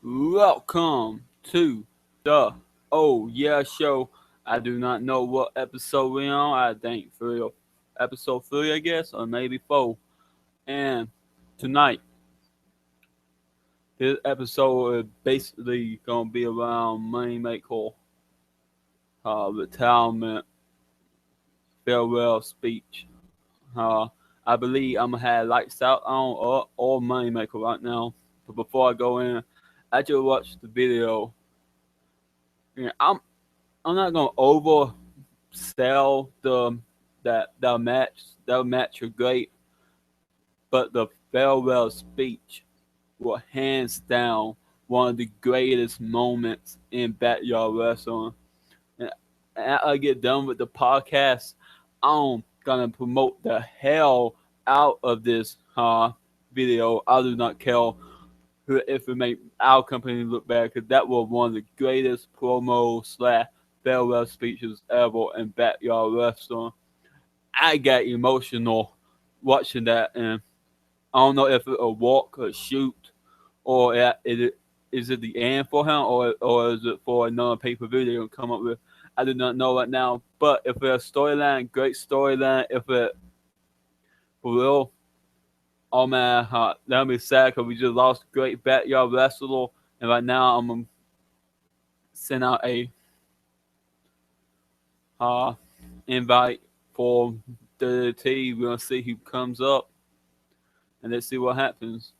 Welcome to the Oh Yeah Show. I do not know what episode we're on. I think episode 3, I guess, or maybe 4. And tonight, this episode is basically gonna be around Moneymaker, retirement farewell speech. Uh, I believe I'm gonna have lights out on or Moneymaker right now. But before I go in, I just watched the video. And I'm not gonna oversell that match. That match was great, but the farewell speech was hands down one of the greatest moments in backyard wrestling. And after I get done with the podcast, I'm gonna promote the hell out of this video. I do not care if it make our company look bad, because that was one of the greatest promo slash farewell speeches ever in backyard wrestling. I got emotional watching that, and I don't know if it a walk or shoot, or is it the end for him, or is it for another pay per view they're gonna come up with? I do not know right now. But if it's a storyline, great storyline. If it for real, oh man, that'll be sad because we just lost a great backyard wrestler, and right now I'm gonna send out a uh, invite for the T. We're gonna see who comes up, and let's see what happens.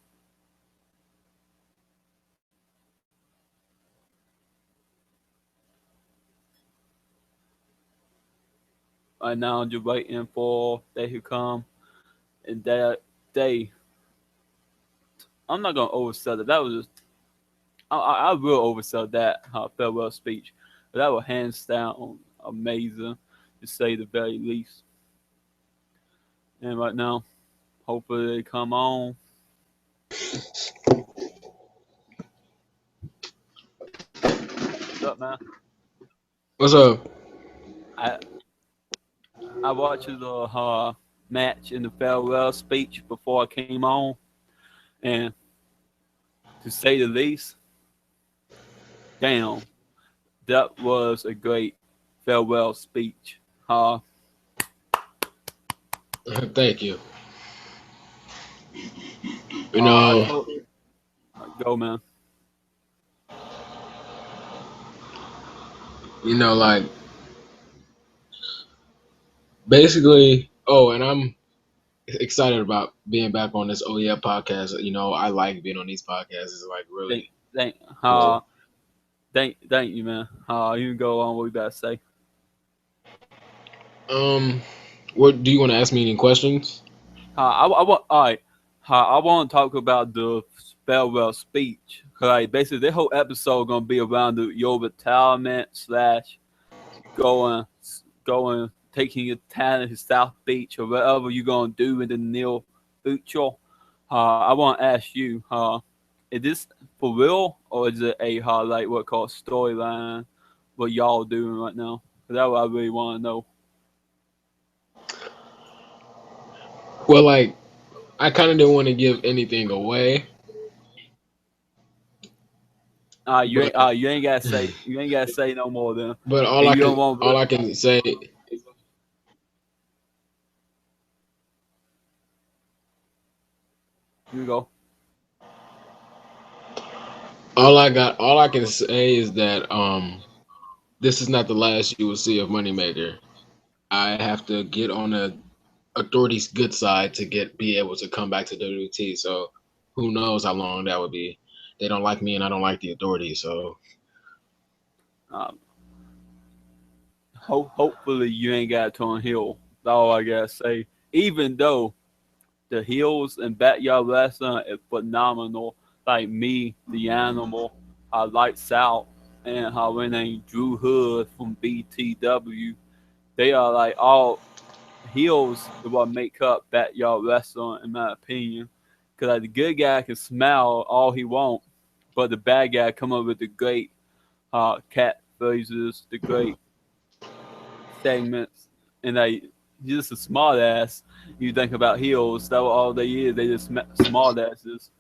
Right now, I'm just waiting for they who come, and that they. I'm not gonna oversell it. That was just I will oversell that farewell speech, but that was hands down amazing, to say the very least. And right now, hopefully they come on. What's up, man? What's up? I I watched the match in the farewell speech before I came on, and to say the least, damn, that was a great farewell speech. Thank you. You I know, told go man. like basically. Oh, and I'm excited about being back on this. Oh yeah, podcast. I like being on these podcasts. It's like Thank really thank cool. thank you, man. You can go on. What you got to say? Um, what do you want to ask me any questions? I want all right. I want to talk about the farewell speech. Like basically, this whole episode gonna be around your retirement slash going taking your talent to South Beach or whatever you're gonna do in the near future. I want to ask you, is this for real or is it a like what called storyline? What y'all doing right now? 'Cause that's what I really want to know. Well, like I kind of didn't want to give anything away, but You ain't gotta say no more then. but If you don't want, all I can say you go. all I can say is that this is not the last you will see of Moneymaker. I have to get on the authorities' good side to be able to come back to WT. So who knows how long that would be? They don't like me, and I don't like the authorities. So Um, hopefully you ain't got to turn heel. That's all I gotta say. Even though the heels and backyard wrestling is phenomenal, like me, the animal, lights out, and how when they Drew Hood from BTW, they are like all heels is what make up backyard wrestling in my opinion. Cause like the good guy can smile all he want, but the bad guy come up with the great cat phrases, the great segments, and like just a smart ass. You think about heels, that what all they is. They just smart asses.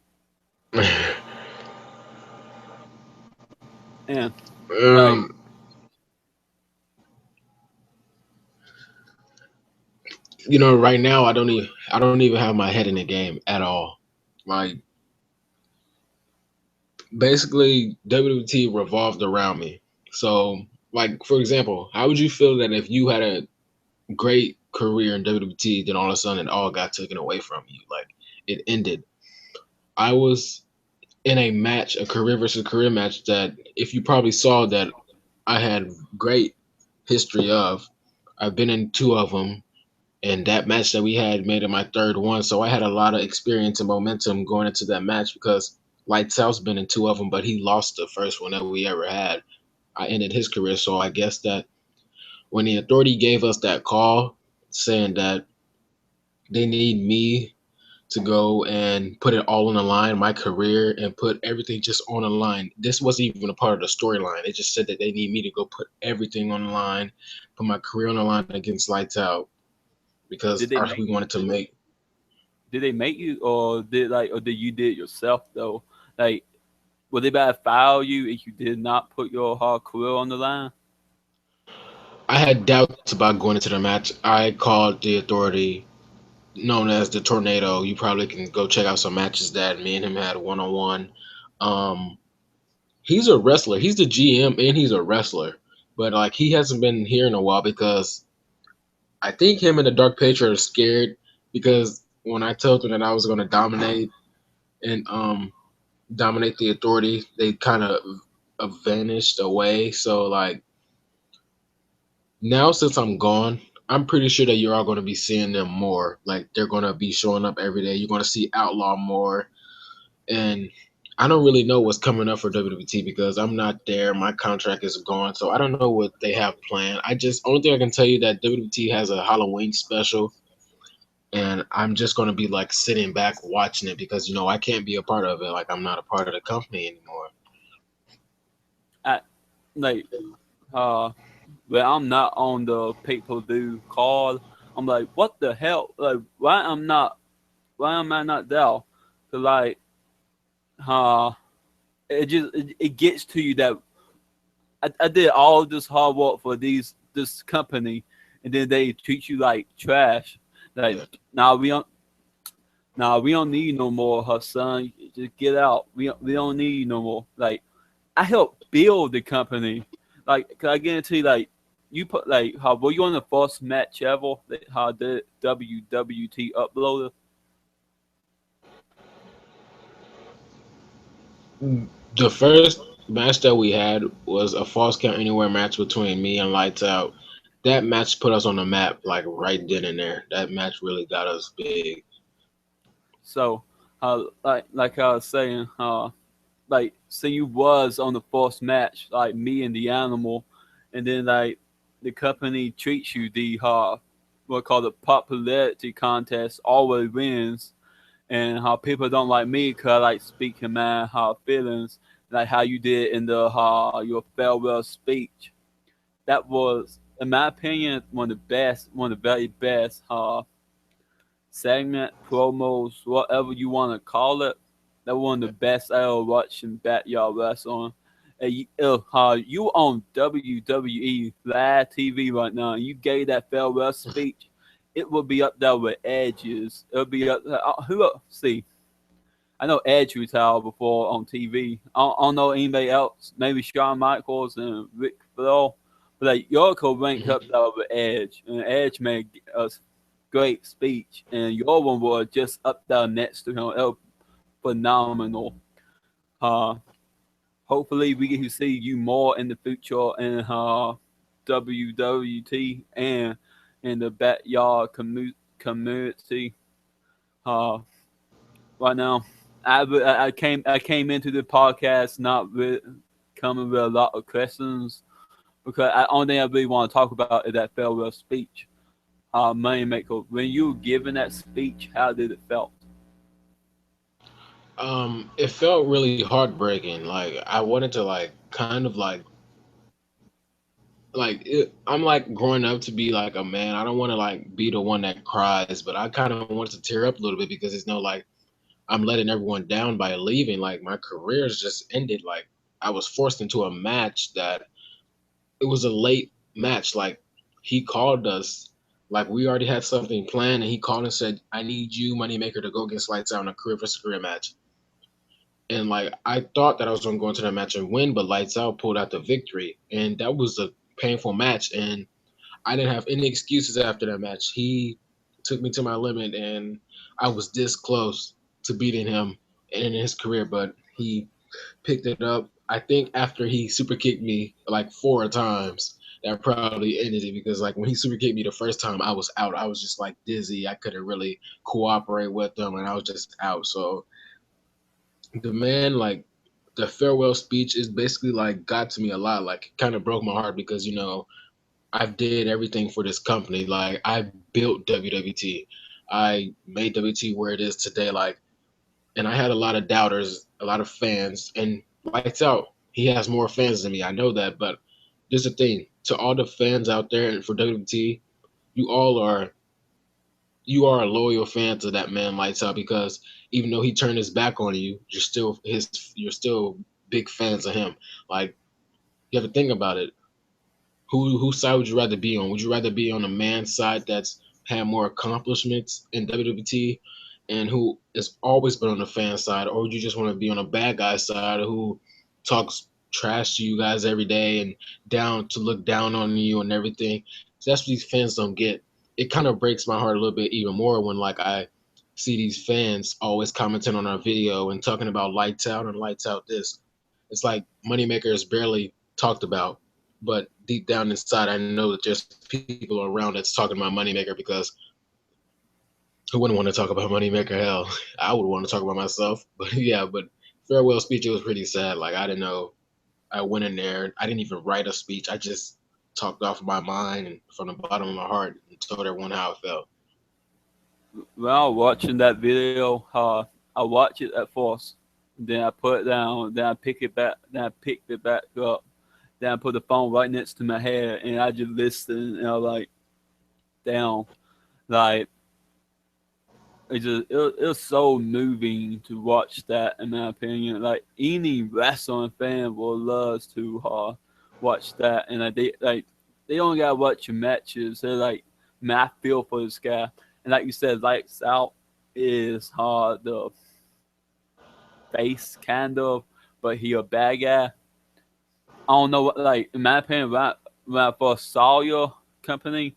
And like, Um, right now I don't even have my head in the game at all. Like basically WWT revolved around me. So like for example, how would you feel that if you had a great career in WWT, then all of a sudden it all got taken away from you? Like it ended. I was in a match, a career versus career match that if you probably saw that I had great history of. I've been in two of them, and that match that we had made it my third one. So I had a lot of experience and momentum going into that match because Lights Out's been in two of them, but he lost the first one that we ever had. I ended his career, so I guess that when the authority gave us that call saying that they need me to go and put it all on the line, my career, and put everything just on the line. This wasn't even a part of the storyline. It just said that they need me to go put everything on the line, put my career on the line against Lights Out because did they we make wanted to make. did they make you, or did you did it yourself though? Like, would they about to file you if you did not put your hard career on the line? I had doubts about going into the match. I called the authority known as the Tornado. You probably can go check out some matches that me and him had one on one. Um, he's a wrestler. He's the GM and he's a wrestler, but like he hasn't been here in a while because I think him and the Dark Patriot are scared because when I told them that I was going to dominate and dominate the authority, they kind of vanished away. So like now since I'm gone, I'm pretty sure that you're all going to be seeing them more. Like they're going to be showing up every day. You're going to see Outlaw more, and I don't really know what's coming up for WWT because I'm not there. My contract is gone, so I don't know what they have planned. I just only thing I can tell you that WWT has a Halloween special, and I'm just going to be like sitting back watching it because I can't be a part of it. Like I'm not a part of the company anymore. I like uh but I'm not on the people do call. I'm like, what the hell? Like, why am I not there? Cause like, uh, it gets to you that I did all this hard work for this company, and then they treat you like trash. Like, Yeah. nah, we don't need no more, her son. Just get out. We don't need no more. Like, I helped build the company. Like, cause I guarantee, like, you put like how were you on the first match ever? That how the WWT uploaded? The first match that we had was a false count anywhere match between me and Lights Out. That match put us on the map like right then and there. That match really got us big. So, like I was saying, like say you was on the first match, like me and the animal, and then like the company treats you the what called the popularity contest always wins, and how people don't like me because I like speaking my feelings, like how you did in the your farewell speech. That was, in my opinion, one of the very best segment, promos, whatever you want to call it. That one of the best I ever watched in backyard wrestling. And you on WWE live TV right now, and you gave that farewell speech, it will be up there with Edge's. It'll be up. Who else? See, I know Edge retired before on TV. I don't know anybody else. Maybe Shawn Michaels and Ric Flair. But like Yoko ranked Mhm. up there with Edge, and Edge made a great speech, and your one was just up there next to him. It was phenomenal. Uh, hopefully we get to see you more in the future in WWT and in the backyard community. Uh, right now. I came into the podcast not with coming with a lot of questions because I only thing I really want to talk about is that farewell speech. Moneymaker, when you were giving that speech, how did it felt? It felt really heartbreaking. Like I wanted to like kind of I'm like growing up to be like a man. I don't want to like be the one that cries, but I kind of wanted to tear up a little bit because it's no like I'm letting everyone down by leaving. Like my career's just ended. Like I was forced into a match that it was a late match. Like he called us, like we already had something planned, and he called and said, "I need you, Moneymaker, to go against Lights Out in a career versus career match." And like I thought that I was going to go into that match and win, but Lights Out pulled out the victory, and that was a painful match. And I didn't have any excuses after that match. He took me to my limit, and I was this close to beating him in his career, but he picked it up. I think after he super kicked me like 4 times, that probably ended it because like when he super kicked me the first time, I was out. I was just like dizzy. I couldn't really cooperate with him, and I was just out. So the man, like the farewell speech, is basically like got to me a lot. Like it kind of broke my heart because I did everything for this company. Like I built WWT. I made WT where it is today. Like, and I had a lot of doubters, a lot of fans, and Lights Out. He has more fans than me. I know that, but there's a thing to all the fans out there and for WWT, you all are you are a loyal fan to that man Lights Out because even though he turned his back on you, you're still big fans of him. Like you have to think about it. Whose side would you rather be on? Would you rather be on a man's side that's had more accomplishments in WWT and who has always been on the fan side, or would you just want to be on a bad guy side who talks trash to you guys every day and down to look down on you and everything? So that's what these fans don't get. It kind of breaks my heart a little bit even more when like I see these fans always commenting on our video and talking about Lights Out and Lights Out this. It's like Moneymaker is barely talked about, but deep down inside, I know that there's people around that's talking about Moneymaker because who wouldn't want to talk about Moneymaker? Hell, I would want to talk about myself. But yeah, but farewell speech, it was pretty sad. Like I didn't know. I went in there. I didn't even write a speech. I just talked off my mind and from the bottom of my heart and told everyone how it felt. Well, watching that video, I watch it at first, then I put it down, then I pick it back, then I picked it back up, then I put the phone right next to my head, and I just listen, and I was like, damn, like it was so moving to watch that. In my opinion, like any wrestling fan will love to watch that, and they only gotta watch your matches. They're like, man, I feel for this guy, and like you said, Lights Out is the face kind of, but he a bad guy. I don't know what, like in my opinion, when I first saw your company,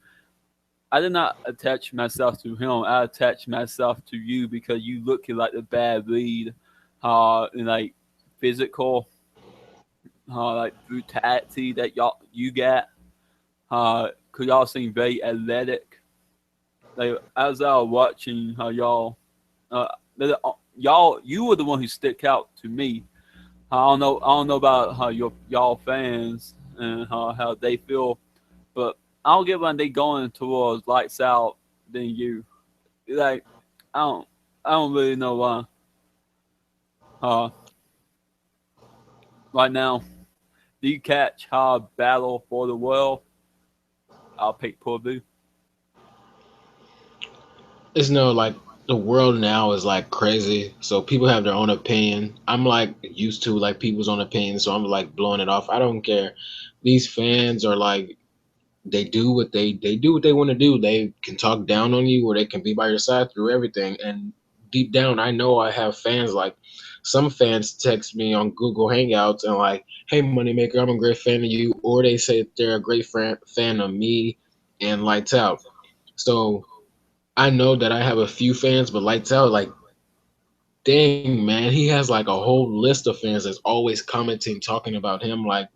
I did not attach myself to him. I attached myself to you because you look like the bad lead, and like physical, like brutality that you got. Cause y'all seem very athletic. Like as I was watching how uh, you were the one who stick out to me. I don't know about how y'all fans and how they feel, but I don't get when they going towards Lights Out than you. Like I don't I don't really know why. Uh, right now, do you catch how Battle for the World? I'll pick Purdue. It's no like the world now is like crazy, so people have their own opinion. I'm like used to like people's own opinion, so I'm like blowing it off. I don't care. These fans are like they do what they want to do. They can talk down on you or they can be by your side through everything. And deep down, I know I have fans. Like some fans text me on Google Hangouts and like, "Hey, Moneymaker, I'm a great fan of you," or they say they're a great fan of me and Lights Out. So I know that I have a few fans, but Lights Out, like, dang man, he has like a whole list of fans that's always commenting, talking about him. Like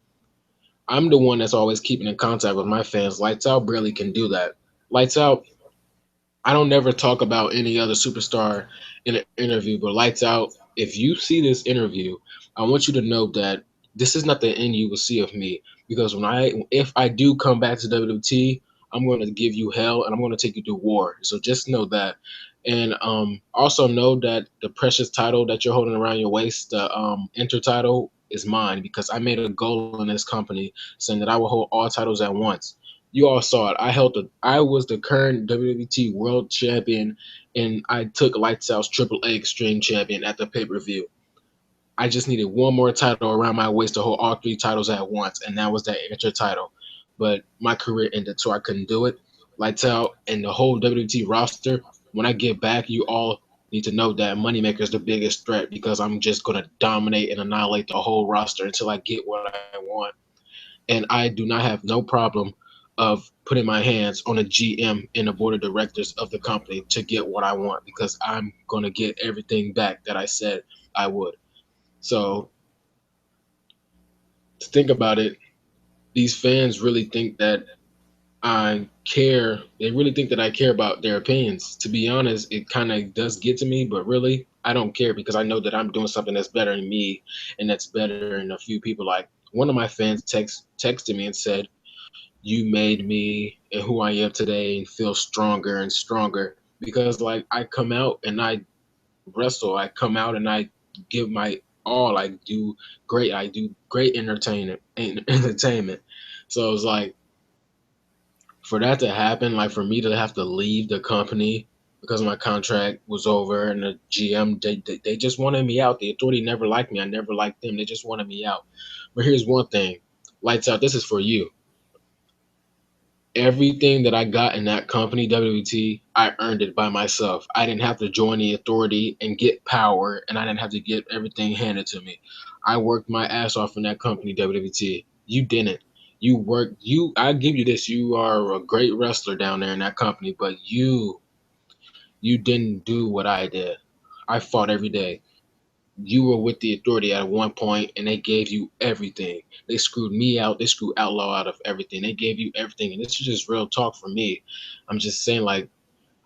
I'm the one that's always keeping in contact with my fans. Lights Out barely can do that. Lights Out, I don't never talk about any other superstar in an interview, but Lights Out, if you see this interview, I want you to know that this is not the end you will see of me because if I do come back to WWT, I'm going to give you hell and I'm going to take you to war. So just know that. And also know that the precious title that you're holding around your waist, the enter title, is mine because I made a goal in this company saying that I will hold all titles at once. You all saw it. I was the current WWT World Champion, and I took Lights Out's Triple A Extreme Champion at the pay per view. I just needed one more title around my waist to hold all three titles at once, and that was that extra title. But my career ended, so I couldn't do it. Lights out, and the whole WT roster. When I get back, you all need to know that Moneymaker is the biggest threat because I'm just gonna dominate and annihilate the whole roster until I get what I want. And I do not have no problem of putting my hands on a GM and the board of directors of the company to get what I want because I'm gonna get everything back that I said I would. So to think about it, these fans really think that I care. They really think that I care about their opinions. To be honest, it kind of does get to me, but really, I don't care because I know that I'm doing something that's better than me and that's better than a few people. Like one of my fans texted me and said, "You made me and who I am today and feel stronger and stronger." Because like I come out and I wrestle, I come out and I give my all. I do great entertainment. So it's like for that to happen, like for me to have to leave the company because my contract was over and the GM they just wanted me out. The authority never liked me. I never liked them. They just wanted me out. But here's one thing, lights out. This is for you. Everything that I got in that company, WT, I earned it by myself. I didn't have to join the authority and get power, and I didn't have to get everything handed to me. I worked my ass off in that company, WT. You didn't. You worked. I give you this. You are a great wrestler down there in that company, but you didn't do what I did. I fought every day. You were with the authority at one point and they gave you everything. They screwed me out. They screwed Outlaw out of everything. They gave you everything. And this is just real talk for me. I'm just saying, like,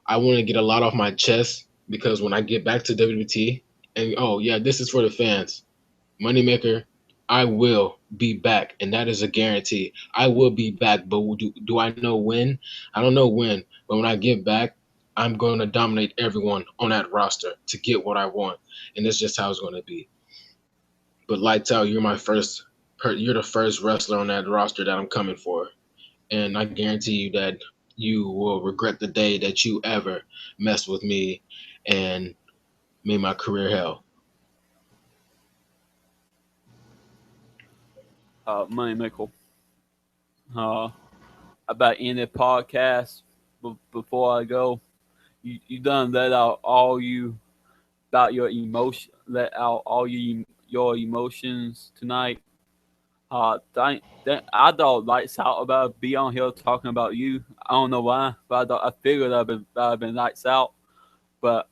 I want to get a lot off my chest because when I get back to WT, and oh, yeah, this is for the fans. Moneymaker, I will be back, and that is a guarantee. I will be back, but do I know when? I don't know when, but when I get back, I'm going to dominate everyone on that roster to get what I want, and that's just how it's going to be. But lights out, you're the first wrestler on that roster that I'm coming for, and I guarantee you that you will regret the day that you ever messed with me and made my career hell. Moneymaker. Uh, about ending podcast. Before I go, you done let out all you about your emotion. Let out all your emotions tonight. I thought lights out about be on here talking about you. I don't know why, but I figured I've been lights out. But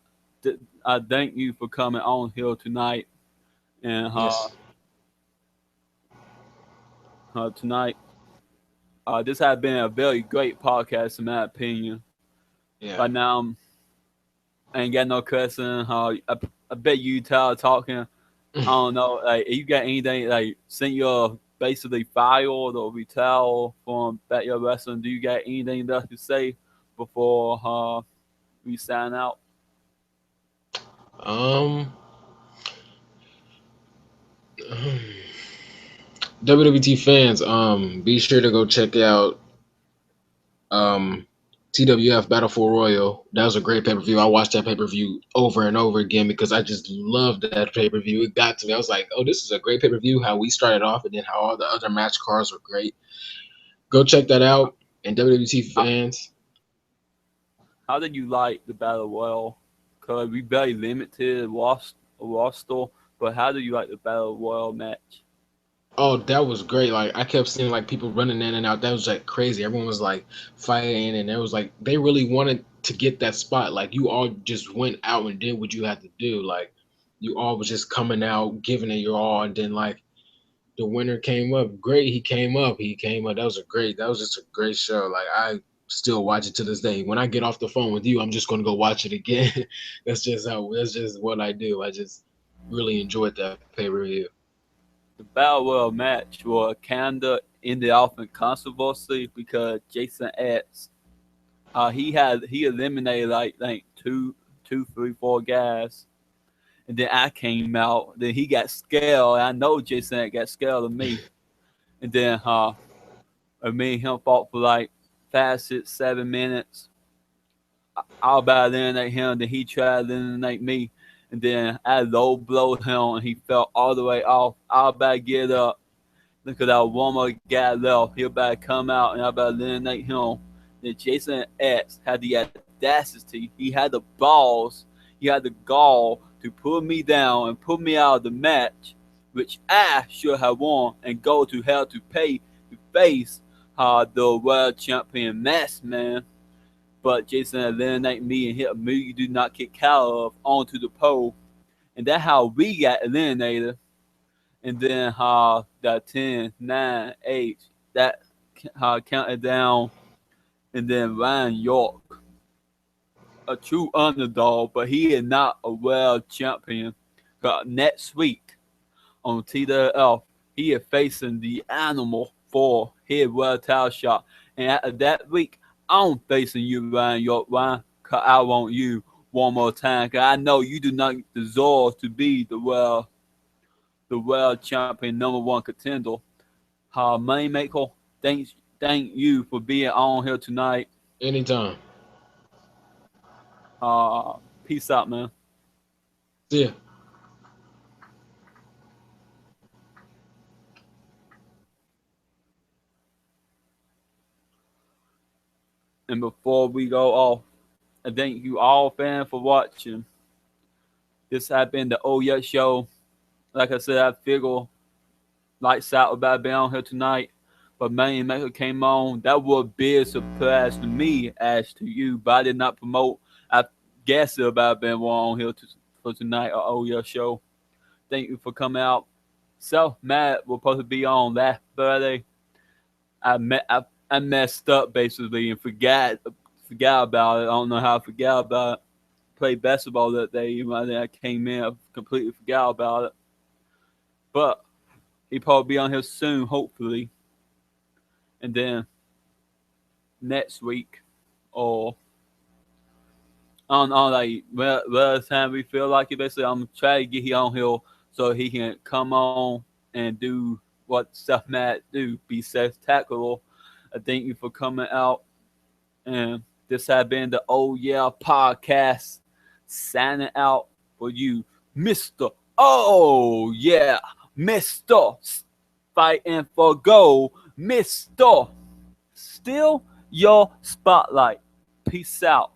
I thank you for coming on here tonight and Yes. tonight. This has been a very great podcast in my opinion. Yeah. Right now, I ain't got no cussing. I bet you tired talking. I don't know. Like, you got anything like send your basically filed or retell from Backyard Wrestling? Do you got anything left to say before we sign out? Um. WWT fans, be sure to go check out um TWF Battle for Royal. That was a great pay per view. I watched that pay per view over and over again because I just loved that pay per view. It got to me. I was like, oh, this is a great pay per view. How we started off and then how all the other match cards were great. Go check that out. And WWT How, fans, how did you like the Battle Royal? Cause we very limited roster, but how do you like the Battle Royal match? oh, that was great. Like I kept seeing like people running in and out. That was like crazy. Everyone was like fighting and it was like they really wanted to get that spot. Like you all just went out and did what you had to do. Like you all was just coming out, giving it your all, and then like the winner came up. Great, he came up. He came up. That was just a great show. Like I still watch it to this day. When I get off the phone with you, I'm just gonna go watch it again. That's just what I do. I just really enjoyed that pay per view. The Battle Royal match was kinda ended off in controversy because Jason X he eliminated like two, three, four guys, and then I came out. Then he got scared. I know Jason X got scared of me, and then me and him fought for like 5, 6, 7 minutes. I about to eliminate him. Then he tried to eliminate me, And then I low blowed him, and he fell all the way off. I better get up. Look at that one more guy left. He better come out, and I better eliminate him. Then Jason X had the audacity. He had the balls. He had the gall to pull me down and pull me out of the match, which I should have won and go to hell to pay to face the world champion Mass Man. But Jason eliminated me and hit a move you do not kick out of onto the pole. And that's how we got eliminated. And then the 10, 9, 8, that counted down. And then Ryan York, a true underdog, but he is not a world champion. Next week on TWF, he is facing the Animal for his world title shot. And after that week, I'm facing you, Ryan York, Ryan, because I want you one more time. Because I know you do not deserve to be the world champion, #1 contender. Moneymaker, thank you for being on here tonight. Anytime. Peace out, man. See ya. And before we go off, I thank you all fans for watching. This has been the Oh Yeah Show. Like I said, I figure lights out about being on here tonight. But Moneymaker came on. That would be a surprise to me as to you. But I did not promote. I guess about being on here for tonight or Oh Yeah Show. Thank you for coming out. So Matt was supposed to be on last Friday. I messed up basically and forgot about it. I don't know how I forgot about it. Played basketball that day. When I came in, I completely forgot about it. But he probably be on here soon, hopefully. And then next week, or I don't know, like whatever time we feel like it. Basically, I'm trying to get him on here so he can come on and do what stuff Matt do, be spectacular. I thank you for coming out. And this has been the Oh Yeah podcast. Signing out for you, Mr. Oh Yeah, Mr. Fighting for Gold, Mr. Still Your Spotlight. Peace out.